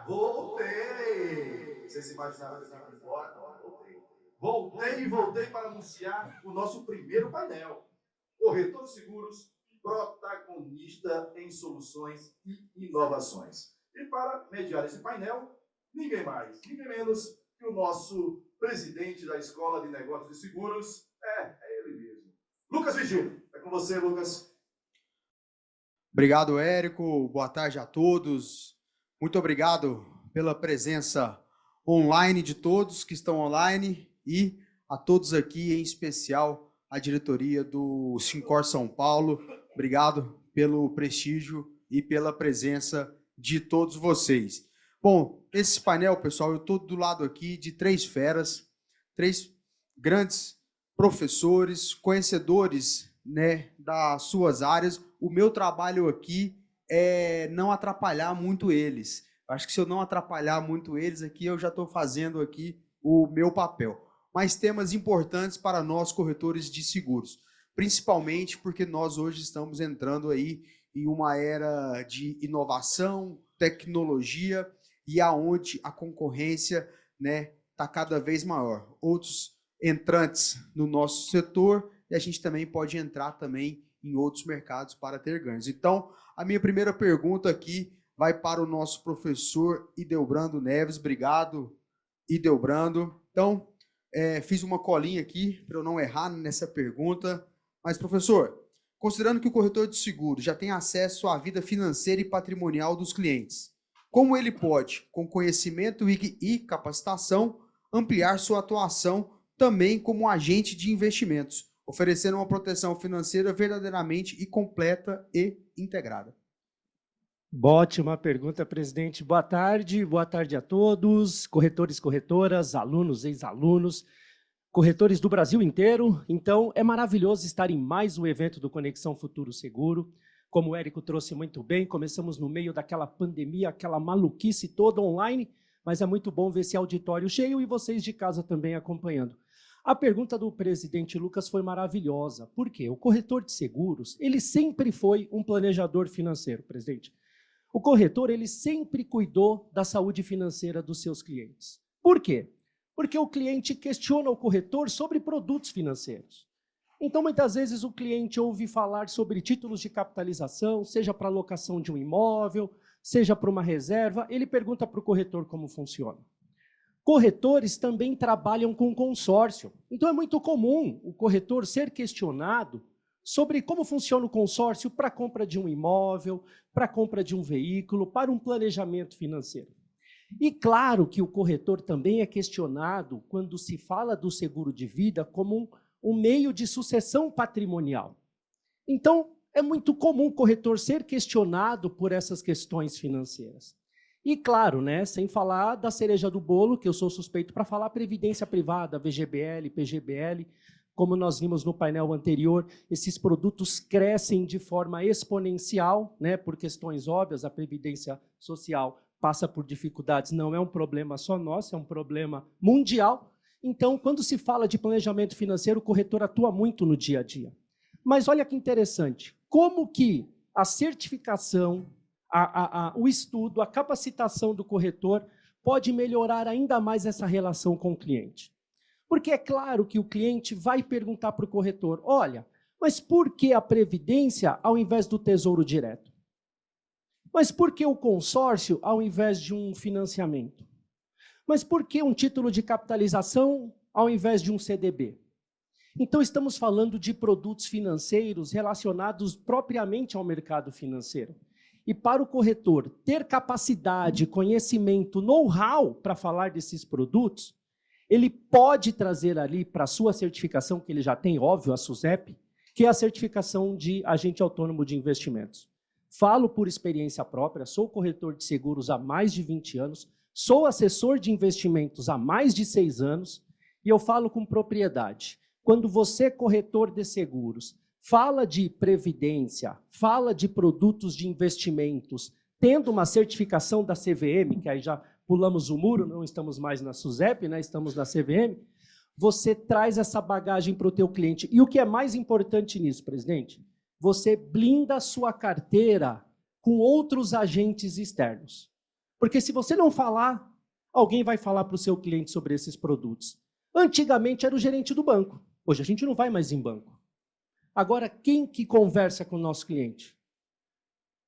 Voltei! Vocês imaginaram que eu tinha ido embora? Não, voltei. Voltei e voltei para anunciar o nosso primeiro painel. Corretor de Seguros, protagonista em soluções e inovações. E para mediar esse painel, ninguém mais, ninguém menos que o nosso presidente da Escola de Negócios de Seguros, é ele mesmo. Lucas Vigílio, é com você, Lucas. Obrigado, Érico. Boa tarde a todos. Muito obrigado pela presença online de todos que estão online e a todos aqui, em especial a diretoria do Sincor São Paulo. Obrigado pelo prestígio e pela presença de todos vocês. Bom, esse painel, pessoal, eu estou do lado aqui de três feras, três grandes professores, conhecedores, né, das suas áreas. O meu trabalho aqui é não atrapalhar muito eles. Acho que se eu não atrapalhar muito eles aqui, eu já estou fazendo aqui o meu papel. Mas temas importantes para nós, corretores de seguros, principalmente porque nós hoje estamos entrando aí em uma era de inovação, tecnologia, e aonde a concorrência, né, está cada vez maior. Outros entrantes no nosso setor, e a gente também pode entrar também em outros mercados para ter ganhos. Então, a minha primeira pergunta aqui vai para o nosso professor Idelbrando Neves. Obrigado, Idelbrando. Então, fiz uma colinha aqui para eu não errar nessa pergunta. Mas, professor, considerando que o corretor de seguro já tem acesso à vida financeira e patrimonial dos clientes, como ele pode, com conhecimento e capacitação, ampliar sua atuação também como agente de investimentos, oferecendo uma proteção financeira verdadeiramente e completa e integrada? Ótima pergunta, presidente. Boa tarde a todos, corretores, corretoras, alunos, ex-alunos, corretores do Brasil inteiro. Então, é maravilhoso estar em mais um evento do Conexão Futuro Seguro. Como o Érico trouxe muito bem, começamos no meio daquela pandemia, aquela maluquice toda online, mas é muito bom ver esse auditório cheio e vocês de casa também acompanhando. A pergunta do presidente Lucas foi maravilhosa. Por quê? O corretor de seguros, ele sempre foi um planejador financeiro, presidente. O corretor, ele sempre cuidou da saúde financeira dos seus clientes. Por quê? Porque o cliente questiona o corretor sobre produtos financeiros. Então, muitas vezes, o cliente ouve falar sobre títulos de capitalização, seja para locação de um imóvel, seja para uma reserva, ele pergunta para o corretor como funciona. Corretores também trabalham com consórcio. Então, é muito comum o corretor ser questionado sobre como funciona o consórcio para a compra de um imóvel, para a compra de um veículo, para um planejamento financeiro. E claro que o corretor também é questionado quando se fala do seguro de vida como um meio de sucessão patrimonial. Então, é muito comum o corretor ser questionado por essas questões financeiras. E claro, né, sem falar da cereja do bolo, que eu sou suspeito para falar, previdência privada, VGBL, PGBL, como nós vimos no painel anterior, esses produtos crescem de forma exponencial, né, por questões óbvias, a previdência social passa por dificuldades, não é um problema só nosso, é um problema mundial. Então, quando se fala de planejamento financeiro, o corretor atua muito no dia a dia. Mas olha que interessante, como que a certificação, o estudo, a capacitação do corretor pode melhorar ainda mais essa relação com o cliente. Porque é claro que o cliente vai perguntar para o corretor, olha, mas por que a previdência ao invés do tesouro direto? Mas por que o consórcio ao invés de um financiamento? Mas por que um título de capitalização ao invés de um CDB? Então, estamos falando de produtos financeiros relacionados propriamente ao mercado financeiro. E para o corretor ter capacidade, conhecimento, know-how para falar desses produtos, ele pode trazer ali para a sua certificação, que ele já tem, óbvio, a SUSEP, que é a certificação de agente autônomo de investimentos. Falo por experiência própria, sou corretor de seguros há mais de 20 anos, sou assessor de investimentos há mais de 6 anos, e eu falo com propriedade. Quando você, corretor de seguros, fala de previdência, fala de produtos de investimentos, tendo uma certificação da CVM, que aí já pulamos o muro, não estamos mais na SUSEP, né, estamos na CVM, você traz essa bagagem para o teu cliente. E o que é mais importante nisso, presidente? Você blinda a sua carteira com outros agentes externos. Porque se você não falar, alguém vai falar para o seu cliente sobre esses produtos. Antigamente era o gerente do banco. Hoje a gente não vai mais em banco. Agora, quem que conversa com o nosso cliente?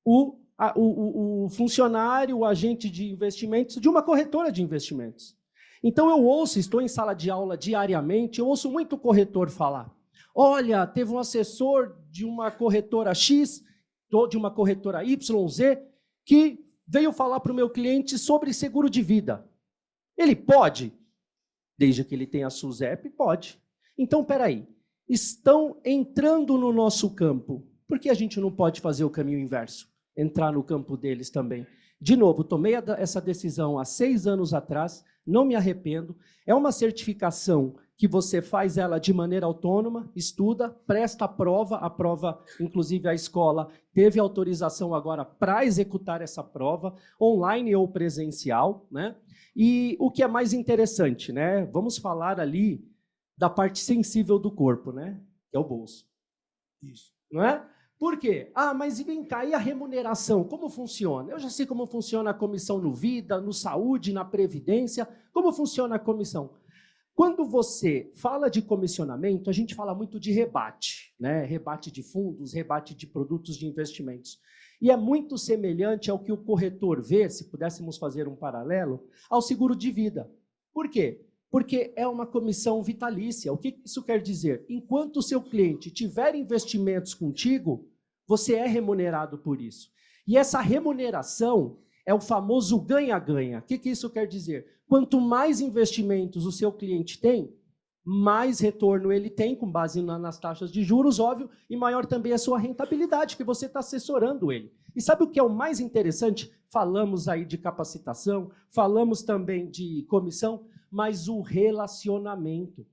O funcionário, o agente de investimentos de uma corretora de investimentos. Então eu ouço, estou em sala de aula diariamente, eu ouço muito corretor falar: olha, teve um assessor de uma corretora X, ou de uma corretora YZ, que veio falar para o meu cliente sobre seguro de vida. Ele pode? Desde que ele tenha a SUSEP, pode. Então, peraí, estão entrando no nosso campo. Por que a gente não pode fazer o caminho inverso? Entrar no campo deles também. De novo, tomei essa decisão há 6 anos atrás, não me arrependo. É uma certificação que você faz ela de maneira autônoma, estuda, presta a prova, inclusive a escola teve autorização agora para executar essa prova, online ou presencial, né? E o que é mais interessante, né? Vamos falar ali da parte sensível do corpo, né? Que é o bolso. Isso. Não é? Por quê? Ah, mas vem cá, e a remuneração? Como funciona? Eu já sei como funciona a comissão no Vida, no Saúde, na Previdência. Como funciona a comissão? Quando você fala de comissionamento, a gente fala muito de rebate, né? Rebate de fundos, rebate de produtos de investimentos. E é muito semelhante ao que o corretor vê, se pudéssemos fazer um paralelo, ao seguro de vida. Por quê? Porque é uma comissão vitalícia. O que isso quer dizer? Enquanto o seu cliente tiver investimentos contigo, você é remunerado por isso. E essa remuneração é o famoso ganha-ganha. O que isso quer dizer? Quanto mais investimentos o seu cliente tem, mais retorno ele tem, com base nas taxas de juros, óbvio, e maior também a sua rentabilidade, que você está assessorando ele. E sabe o que é o mais interessante? Falamos aí de capacitação, falamos também de comissão, mas o relacionamento.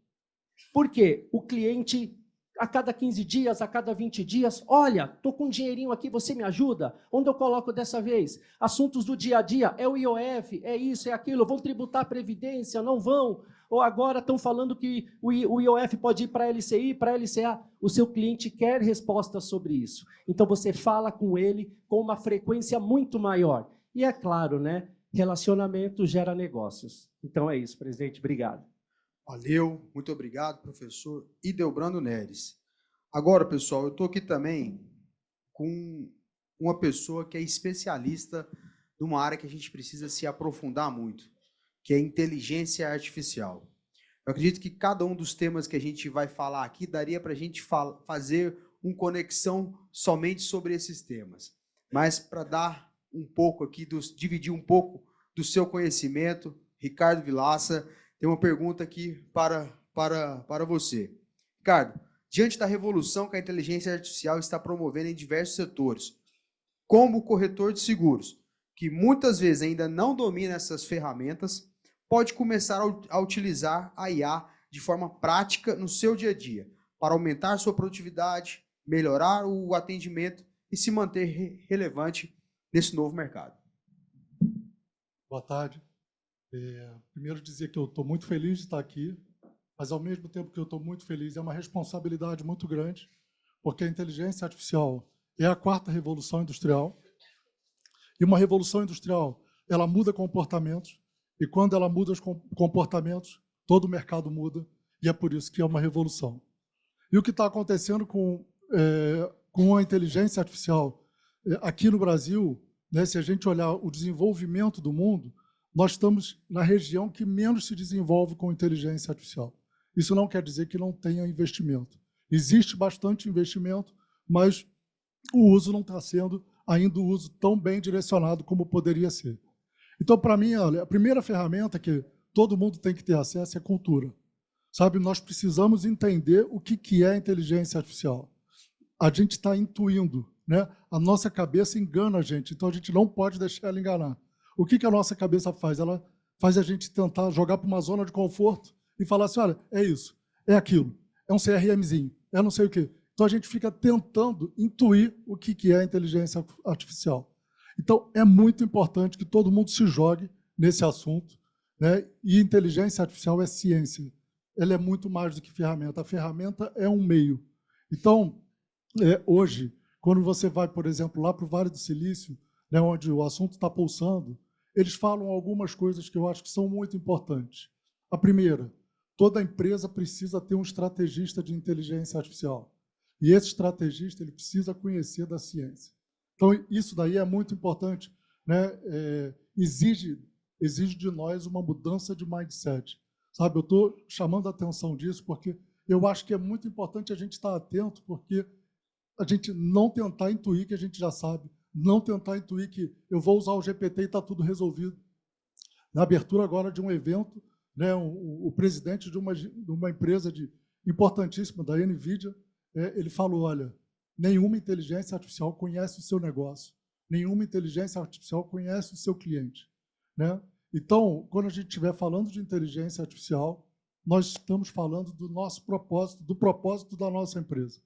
Por quê? O cliente, a cada 15 dias, a cada 20 dias, olha, estou com um dinheirinho aqui, você me ajuda? Onde eu coloco dessa vez? Assuntos do dia a dia, é o IOF, é isso, é aquilo, vão tributar a Previdência, não vão? Ou agora estão falando que o IOF pode ir para a LCI, para a LCA. O seu cliente quer respostas sobre isso. Então você fala com ele com uma frequência muito maior. E é claro, né? Relacionamento gera negócios. Então é isso, presidente. Obrigado. Valeu, muito obrigado, professor Idelbrando Neres. Agora, pessoal, eu estou aqui também com uma pessoa que é especialista numa área que a gente precisa se aprofundar muito, que é inteligência artificial. Eu acredito que cada um dos temas que a gente vai falar aqui daria para a gente fazer uma conexão somente sobre esses temas. Mas para dar um pouco aqui, dividir um pouco do seu conhecimento, Ricardo Vilaça, tem uma pergunta aqui para você. Ricardo, diante da revolução que a inteligência artificial está promovendo em diversos setores, como corretor de seguros, que muitas vezes ainda não domina essas ferramentas, pode começar a utilizar a IA de forma prática no seu dia a dia, para aumentar sua produtividade, melhorar o atendimento e se manter relevante nesse novo mercado. Boa tarde. Primeiro dizer que eu estou muito feliz de estar aqui, mas ao mesmo tempo que eu estou muito feliz, é uma responsabilidade muito grande, porque a inteligência artificial é a 4ª revolução industrial, e uma revolução industrial, ela muda comportamentos, e quando ela muda os comportamentos, todo o mercado muda, e é por isso que é uma revolução. E o que está acontecendo com a inteligência artificial aqui no Brasil, né, se a gente olhar o desenvolvimento do mundo, nós estamos na região que menos se desenvolve com inteligência artificial. Isso não quer dizer que não tenha investimento. Existe bastante investimento, mas o uso não está sendo ainda o uso tão bem direcionado como poderia ser. Então, para mim, olha, a primeira ferramenta que todo mundo tem que ter acesso é cultura. Sabe, nós precisamos entender o que é inteligência artificial. A gente está intuindo, né? A nossa cabeça engana a gente, então a gente não pode deixar ela enganar. O que a nossa cabeça faz? Ela faz a gente tentar jogar para uma zona de conforto e falar assim, olha, é isso, é aquilo, é um CRMzinho, é não sei o quê. Então a gente fica tentando intuir o que é inteligência artificial. Então é muito importante que todo mundo se jogue nesse assunto, né? E inteligência artificial é ciência. Ela é muito mais do que ferramenta. A ferramenta é um meio. Então, hoje, quando você vai, por exemplo, lá para o Vale do Silício, né, onde o assunto está pulsando, eles falam algumas coisas que eu acho que são muito importantes. A primeira, toda empresa precisa ter um estrategista de inteligência artificial. E esse estrategista ele precisa conhecer da ciência. Então, isso daí é muito importante, né? Exige de nós uma mudança de mindset. Sabe? Eu estou chamando a atenção disso porque eu acho que é muito importante a gente estar atento, porque a gente não tentar intuir que a gente já sabe, não tentar intuir que eu vou usar o GPT e está tudo resolvido. Na abertura agora de um evento, né, o presidente de uma empresa importantíssima, da NVIDIA, ele falou, olha, nenhuma inteligência artificial conhece o seu negócio, nenhuma inteligência artificial conhece o seu cliente. Né? Então, quando a gente estiver falando de inteligência artificial, nós estamos falando do nosso propósito, do propósito da nossa empresa.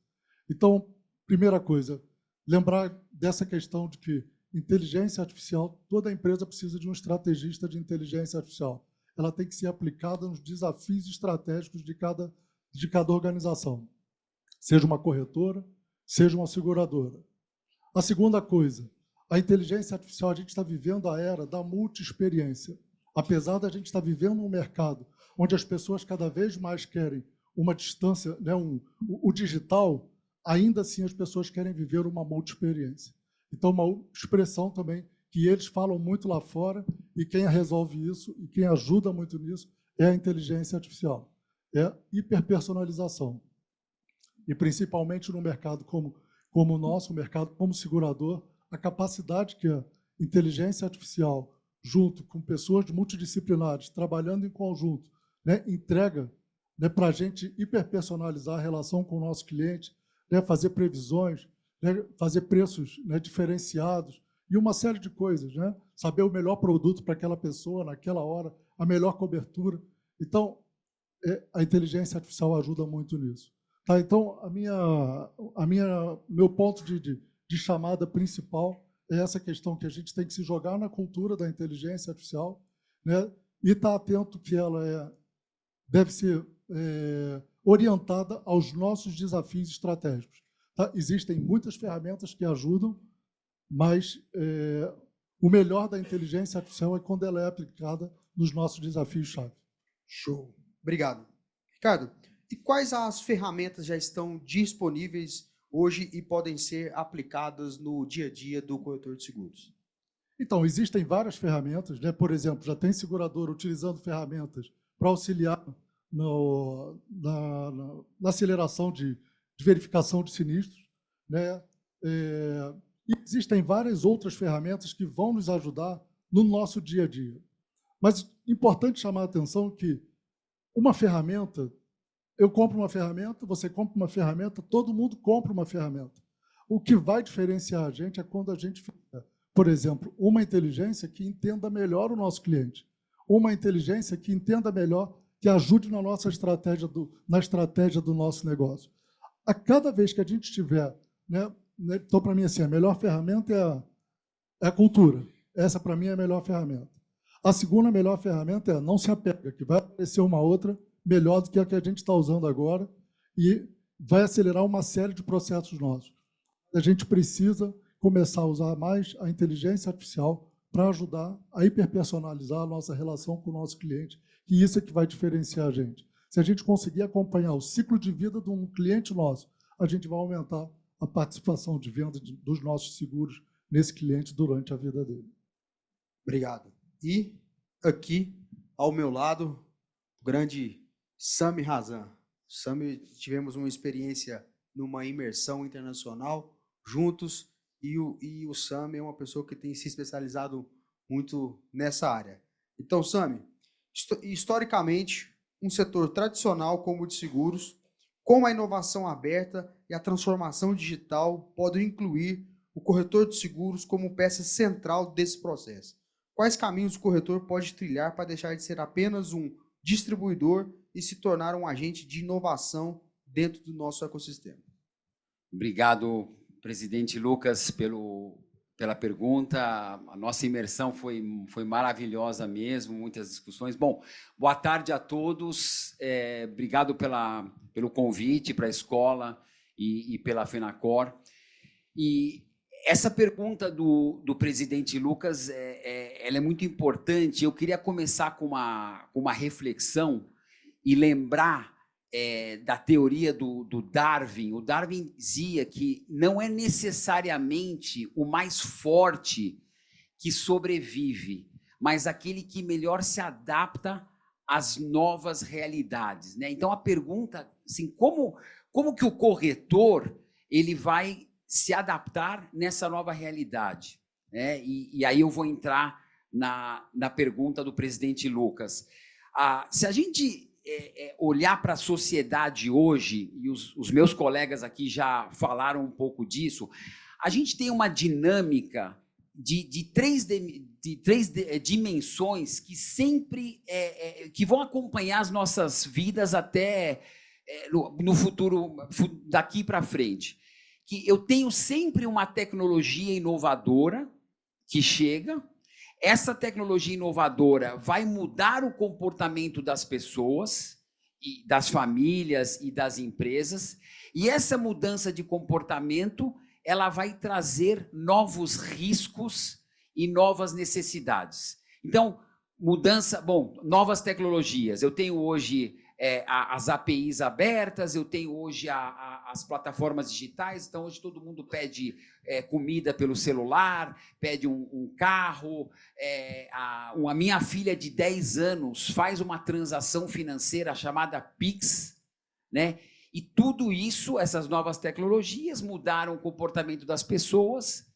Então, primeira coisa, lembrar dessa questão de que inteligência artificial, toda empresa precisa de um estrategista de inteligência artificial. Ela tem que ser aplicada nos desafios estratégicos de cada organização, seja uma corretora, seja uma seguradora. A segunda coisa, a inteligência artificial, a gente está vivendo a era da multi-experiência. Apesar da gente estar vivendo um mercado onde as pessoas cada vez mais querem uma distância, né, o digital, ainda assim as pessoas querem viver uma multi-experiência. Então, uma expressão também que eles falam muito lá fora, e quem resolve isso, e quem ajuda muito nisso, é a inteligência artificial. É hiperpersonalização. E, principalmente no mercado como o nosso, o mercado como segurador, a capacidade que a inteligência artificial, junto com pessoas multidisciplinares, trabalhando em conjunto, né, entrega, né, para a gente hiperpersonalizar a relação com o nosso cliente, né, fazer previsões, né, fazer preços, né, diferenciados e uma série de coisas, né? Saber o melhor produto para aquela pessoa naquela hora, a melhor cobertura. Então, a inteligência artificial ajuda muito nisso. Tá? Então, meu ponto de chamada principal é essa questão que a gente tem que se jogar na cultura da inteligência artificial, né? E estar atento que ela deve ser orientada aos nossos desafios estratégicos. Tá? Existem muitas ferramentas que ajudam, mas o melhor da inteligência artificial é quando ela é aplicada nos nossos desafios-chave. Show. Obrigado. Ricardo, e quais as ferramentas já estão disponíveis hoje e podem ser aplicadas no dia a dia do corretor de seguros? Então, existem várias ferramentas, né? Por exemplo, já tem seguradora utilizando ferramentas para auxiliar na aceleração de verificação de sinistros, né? E existem várias outras ferramentas que vão nos ajudar no nosso dia a dia. Mas é importante chamar a atenção que uma ferramenta, eu compro uma ferramenta, você compra uma ferramenta, todo mundo compra uma ferramenta. O que vai diferenciar a gente é quando a gente fizer, por exemplo, uma inteligência que entenda melhor o nosso cliente, uma inteligência que entenda melhor, que ajude na nossa estratégia, na estratégia do nosso negócio. A cada vez que a gente tiver, né, então, para mim, assim, a melhor ferramenta é a cultura. Essa, para mim, é a melhor ferramenta. A segunda melhor ferramenta é não se apega, que vai aparecer uma outra melhor do que a que a gente está usando agora e vai acelerar uma série de processos nossos. A gente precisa começar a usar mais a inteligência artificial para ajudar a hiperpersonalizar a nossa relação com o nosso cliente, que isso é que vai diferenciar a gente. Se a gente conseguir acompanhar o ciclo de vida de um cliente nosso, a gente vai aumentar a participação de venda dos nossos seguros nesse cliente durante a vida dele. Obrigado. E aqui, ao meu lado, o grande Sami Razan. Sami, tivemos uma experiência numa imersão internacional juntos e o Sami é uma pessoa que tem se especializado muito nessa área. Então, Sami, historicamente, um setor tradicional como o de seguros, como a inovação aberta e a transformação digital podem incluir o corretor de seguros como peça central desse processo. Quais caminhos o corretor pode trilhar para deixar de ser apenas um distribuidor e se tornar um agente de inovação dentro do nosso ecossistema? Obrigado, presidente Lucas, pela pergunta. A nossa imersão foi maravilhosa mesmo, muitas discussões. Bom, boa tarde a todos. Obrigado pelo convite para a escola e pela FENACOR. E essa pergunta do presidente Lucas, ela é muito importante. Eu queria começar com uma reflexão e lembrar da teoria do Darwin. O Darwin dizia que não é necessariamente o mais forte que sobrevive, mas aquele que melhor se adapta às novas realidades, né? Então, a pergunta, assim, como que o corretor ele vai se adaptar nessa nova realidade, né? E aí eu vou entrar na pergunta do presidente Lucas. Se a gente olhar para a sociedade hoje, e os meus colegas aqui já falaram um pouco disso, a gente tem uma dinâmica de três dimensões que sempre que vão acompanhar as nossas vidas até no futuro, daqui para frente. Que eu tenho sempre uma tecnologia inovadora que chega, essa tecnologia inovadora vai mudar o comportamento das pessoas, e das famílias e das empresas, e essa mudança de comportamento ela vai trazer novos riscos e novas necessidades. Então, novas tecnologias. Eu tenho hoje as APIs abertas, eu tenho hoje as plataformas digitais, então hoje todo mundo pede comida pelo celular, pede um carro. A minha filha de 10 anos faz uma transação financeira chamada Pix, né? E tudo isso, essas novas tecnologias mudaram o comportamento das pessoas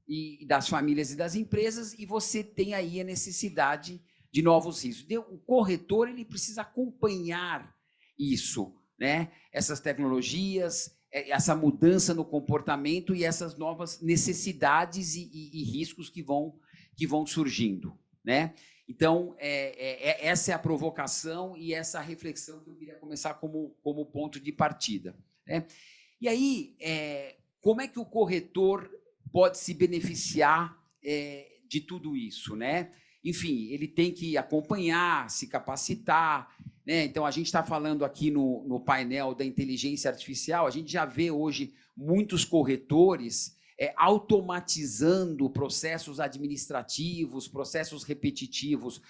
e das famílias e das empresas, e você tem aí a necessidade de novos riscos. O corretor ele precisa acompanhar isso, né? Essas tecnologias, essa mudança no comportamento e essas novas necessidades e riscos que vão surgindo, né? Então, essa é a provocação e essa reflexão que eu queria começar como ponto de partida, né? E aí, como é que o corretor pode se beneficiar de tudo isso, né? Enfim, ele tem que acompanhar, se capacitar, né? Então, a gente está falando aqui no painel da inteligência artificial, a gente já vê hoje muitos corretores automatizando processos administrativos, processos repetitivos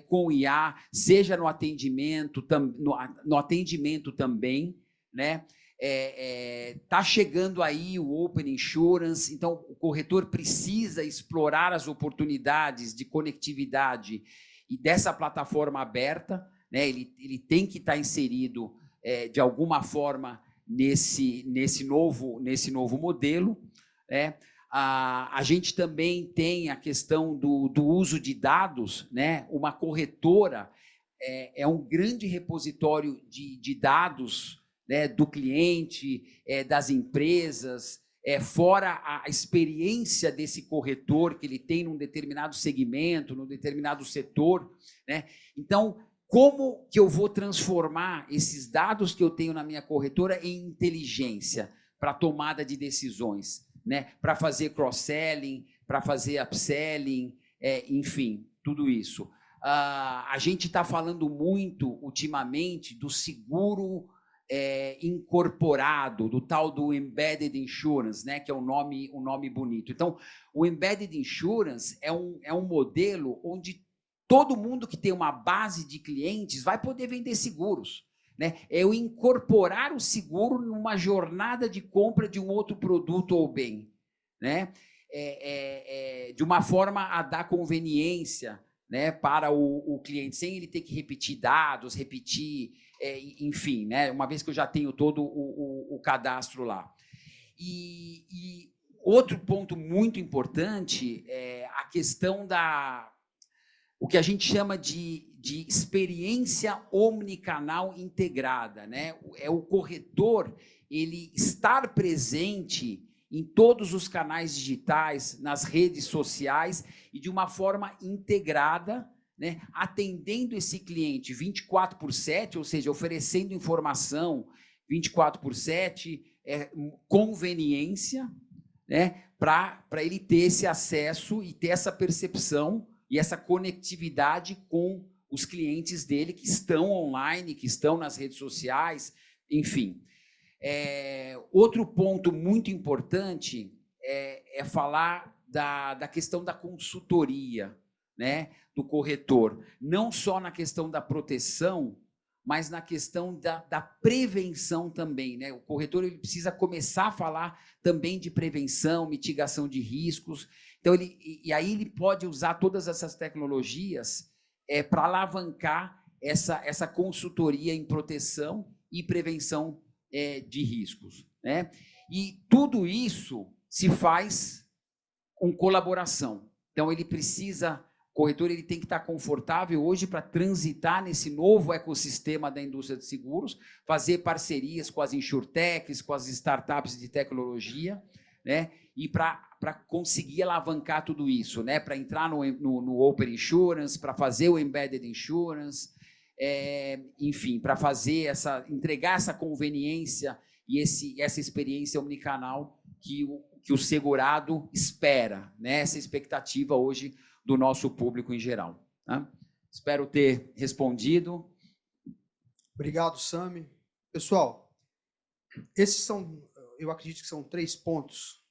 com IA, seja no atendimento também, né? Tá chegando aí o Open Insurance, então o corretor precisa explorar as oportunidades de conectividade e dessa plataforma aberta, né? Ele tem que estar inserido de alguma forma nesse novo modelo, né? A gente também tem a questão do uso de dados, né? Uma corretora é um grande repositório de dados, né, do cliente, das empresas, fora a experiência desse corretor que ele tem num determinado segmento, num determinado setor, né? Então, como que eu vou transformar esses dados que eu tenho na minha corretora em inteligência para tomada de decisões, né? Para fazer cross-selling, para fazer upselling, enfim, tudo isso. A gente está falando muito, ultimamente, do seguro incorporado, do tal do Embedded Insurance, né? Que é um nome bonito. Então, o Embedded Insurance é um modelo onde todo mundo que tem uma base de clientes vai poder vender seguros, né? É o incorporar o seguro numa jornada de compra de um outro produto ou bem, né? De uma forma a dar conveniência, né, para o cliente, sem ele ter que repetir dados, enfim, né, uma vez que eu já tenho todo o cadastro lá. E outro ponto muito importante é a questão o que a gente chama de experiência omnicanal integrada, né? É o corretor ele estar presente em todos os canais digitais, nas redes sociais e de uma forma integrada, né, atendendo esse cliente 24/7, ou seja, oferecendo informação 24/7, conveniência, né, para ele ter esse acesso e ter essa percepção e essa conectividade com os clientes dele que estão online, que estão nas redes sociais, enfim. Outro ponto muito importante é falar da questão da consultoria, né, do corretor, não só na questão da proteção, mas na questão da prevenção também, né? O corretor ele precisa começar a falar também de prevenção, mitigação de riscos. Então, e aí ele pode usar todas essas tecnologias para alavancar essa consultoria em proteção e prevenção de riscos, né? E tudo isso se faz com colaboração. Então, ele precisa... O corretor ele tem que estar confortável hoje para transitar nesse novo ecossistema da indústria de seguros, fazer parcerias com as insurtechs, com as startups de tecnologia, né? E para conseguir alavancar tudo isso, né? Para entrar no Open Insurance, para fazer o Embedded Insurance, enfim, para fazer entregar essa conveniência e essa experiência omnicanal que o segurado espera, né? Essa expectativa hoje do nosso público em geral. Tá? Espero ter respondido. Obrigado, Sami. Pessoal, esses eu acredito que são 3 pontos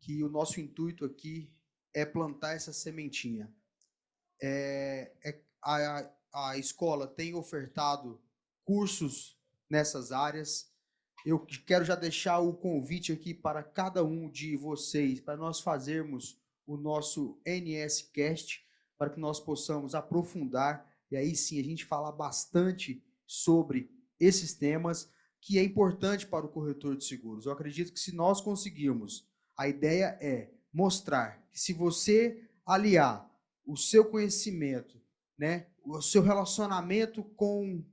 que o nosso intuito aqui é plantar essa sementinha. A escola tem ofertado cursos nessas áreas. Eu quero já deixar o convite aqui para cada um de vocês, para nós fazermos o nosso NScast, para que nós possamos aprofundar e aí sim a gente falar bastante sobre esses temas que é importante para o corretor de seguros. Eu acredito que se nós conseguirmos, a ideia é mostrar que se você aliar o seu conhecimento, né, o seu relacionamento com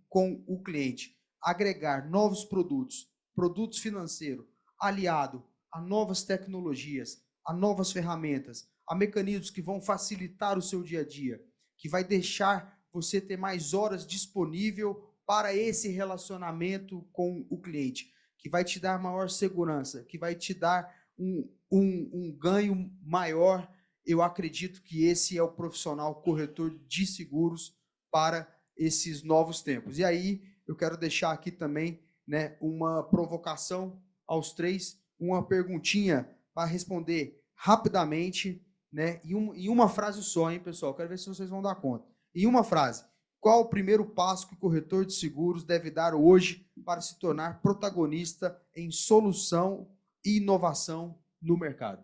o cliente, agregar novos produtos financeiros, aliado a novas tecnologias, a novas ferramentas, a mecanismos que vão facilitar o seu dia a dia, que vai deixar você ter mais horas disponível para esse relacionamento com o cliente, que vai te dar maior segurança, que vai te dar um ganho maior. Eu acredito que esse é o profissional corretor de seguros para esses novos tempos. E aí eu quero deixar aqui também, né, uma provocação aos 3, uma perguntinha para responder rapidamente, né? Em uma frase só, hein, pessoal? Quero ver se vocês vão dar conta. Em uma frase, qual o primeiro passo que o corretor de seguros deve dar hoje para se tornar protagonista em solução e inovação no mercado?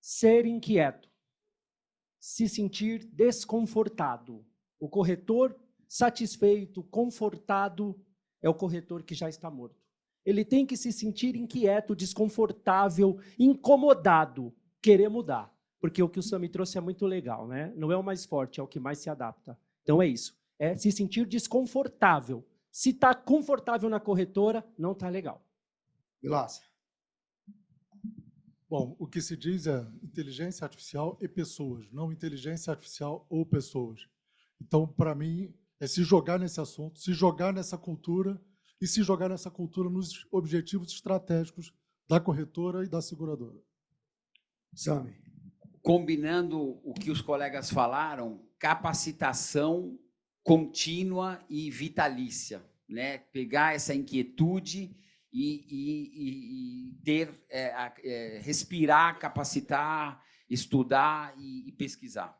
Ser inquieto. Se sentir desconfortado. O corretor satisfeito, confortado, é o corretor que já está morto. Ele tem que se sentir inquieto, desconfortável, incomodado, querer mudar. Porque o que o Sami trouxe é muito legal, né? Não é o mais forte, é o que mais se adapta. Então é isso, é se sentir desconfortável. Se está confortável na corretora, não está legal. Vilácia. Bom, o que se diz é inteligência artificial e pessoas, não inteligência artificial ou pessoas. Então, para mim, é se jogar nesse assunto, se jogar nessa cultura e se jogar nessa cultura nos objetivos estratégicos da corretora e da seguradora. Sami. Combinando o que os colegas falaram, capacitação contínua e vitalícia, né? Pegar essa inquietude e ter, respirar, capacitar, estudar e pesquisar.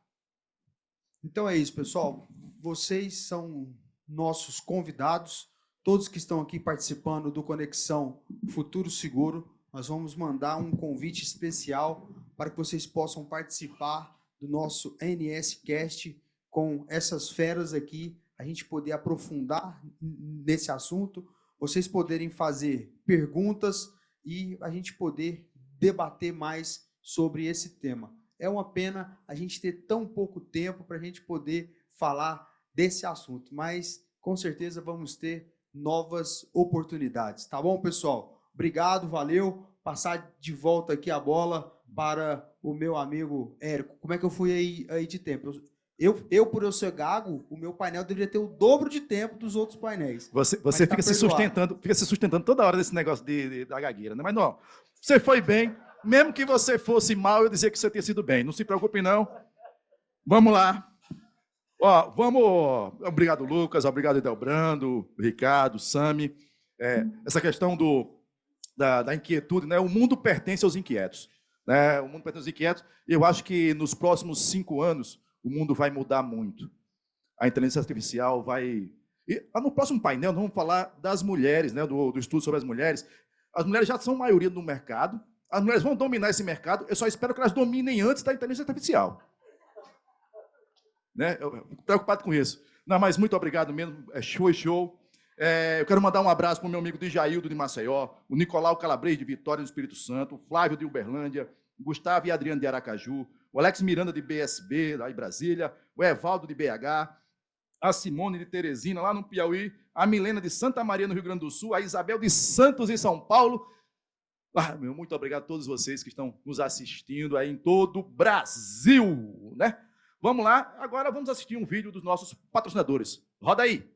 Então é isso, pessoal. Vocês são nossos convidados, todos que estão aqui participando do Conexão Futuro Seguro. Nós vamos mandar um convite especial para que vocês possam participar do nosso NScast com essas feras aqui, a gente poder aprofundar nesse assunto, vocês poderem fazer perguntas e a gente poder debater mais sobre esse tema. É uma pena a gente ter tão pouco tempo para a gente poder falar desse assunto, mas com certeza vamos ter novas oportunidades. Tá bom, pessoal? Obrigado, valeu. Passar de volta aqui a bola para o meu amigo Érico. Como é que eu fui aí de tempo? Por eu ser gago, o meu painel deveria ter o dobro de tempo dos outros painéis. Você fica se sustentando toda hora desse negócio da gagueira, né? Mas não, você foi bem. Mesmo que você fosse mal, eu dizia que você tinha sido bem. Não se preocupe, não. Vamos lá. Ó, obrigado, Lucas. Obrigado, Edelbrando, Ricardo, Sami. Essa questão da inquietude, né? O mundo pertence aos inquietos. Né? O mundo pertence aos inquietos. Eu acho que nos próximos 5 anos, o mundo vai mudar muito. A inteligência artificial vai... E no próximo painel, nós vamos falar das mulheres, né, do estudo sobre as mulheres. As mulheres já são maioria no mercado, as mulheres vão dominar esse mercado, eu só espero que elas dominem antes da inteligência artificial. Né? Eu fico preocupado com isso. Não, mas muito obrigado mesmo, é show. Eu quero mandar um abraço para o meu amigo Dijaildo de Maceió, o Nicolau Calabres de Vitória do Espírito Santo, o Flávio de Uberlândia, o Gustavo e Adriano de Aracaju, o Alex Miranda de BSB, lá em Brasília, o Evaldo de BH, a Simone de Teresina, lá no Piauí, a Milena de Santa Maria, no Rio Grande do Sul, a Isabel de Santos, em São Paulo. Muito obrigado a todos vocês que estão nos assistindo aí em todo o Brasil, né? Vamos lá, agora vamos assistir um vídeo dos nossos patrocinadores. Roda aí!